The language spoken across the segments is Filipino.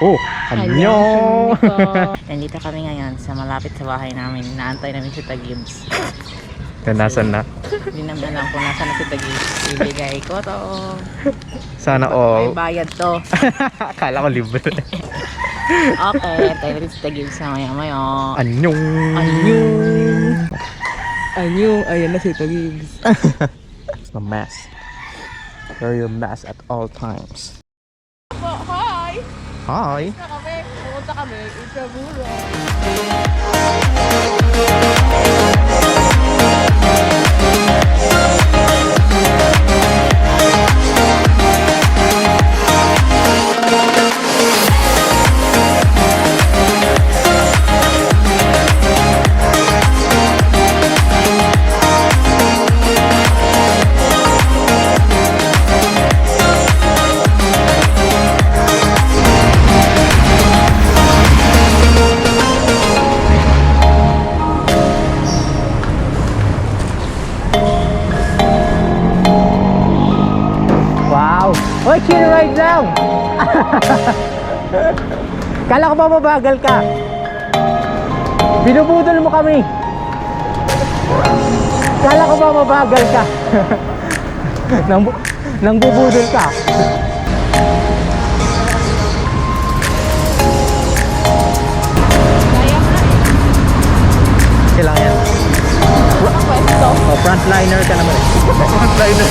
Oh, anyo! Nandito kami ngayon sa malapit sa bahay namin. Naantay namin si Tagibs. Nasan na? Hindi naman alam kung nasa na si Tagibs. Ibigay ko to. Sana all. May bayad to. Akala ko libre. Okay, tayo natin si Tagibs na maya-maya. Anyong! Anyong! Anyong! Ayan na si Tagibs. It's the mask. Wear your mask at all times. Hi! Hi! Pumunta kami. Sa Budol. Hoy, chill right now! Kala ko ba mabagal ka? Binubudol mo kami! Kala ko ba mabagal ka? Nang bubudol ka? Kailang yan? Oh, frontliner ka naman. Frontliner.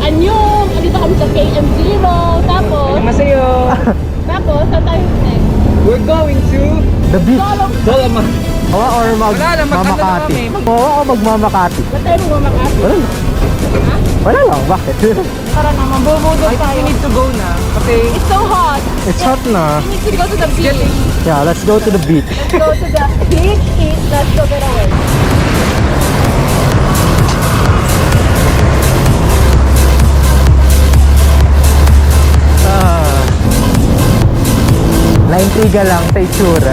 Anyong! Andito kami sa KM0. Tapos, tapos, saan tayo next? We're going to The beach. Doloman. Or Wala na, magkanda na magmamakati. kami. Oo, ako magmamakati. Ba't tayo mamakati? Wala na. Ha? Wala lang, bakit? Tara na, mabubudol tayo. We need to go na. Kasi It's so hot. It's hot na. We need to go to the beach. Yeah, let's go to the beach. Let's go to the beach, eat, let's go get away. Naintriga lang sa itsura.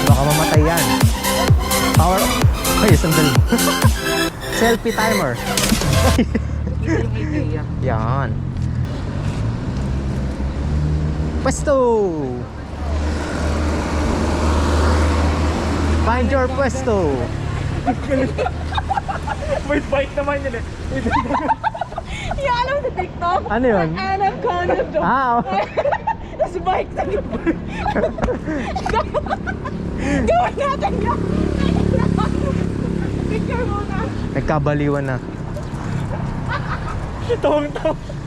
Baka mamatay yan. Power. Ay, sandali. Selfie timer. yung idea. Yan. Pwesto. Find your pwesto. May bike naman yun eh. Yung alam sa TikTok? Ano yun? Anaconda dog. Ah, Tapos bike sa Gawin natin yun. Picture muna. nagkabaliwan na. Tawang-tawa.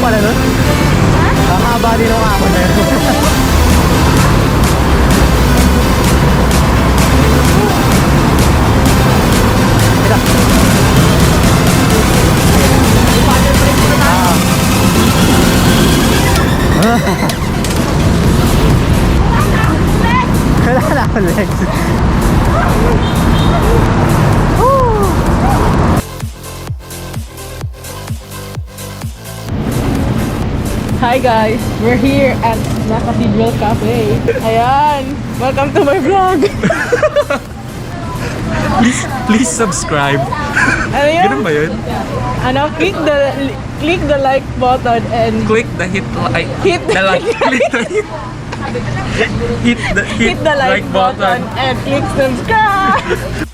pala nun? Ang haba din ng ako na yun. Kailangan ako legs. Hi guys, we're here at Cathedral Cafe. Ayan, welcome to my vlog. Please subscribe. Ano yun? Ganun ba yun? Ano, click the like button and Click the hit like. Hit the- the like. Click the hit. Hit hit the like button and click subscribe.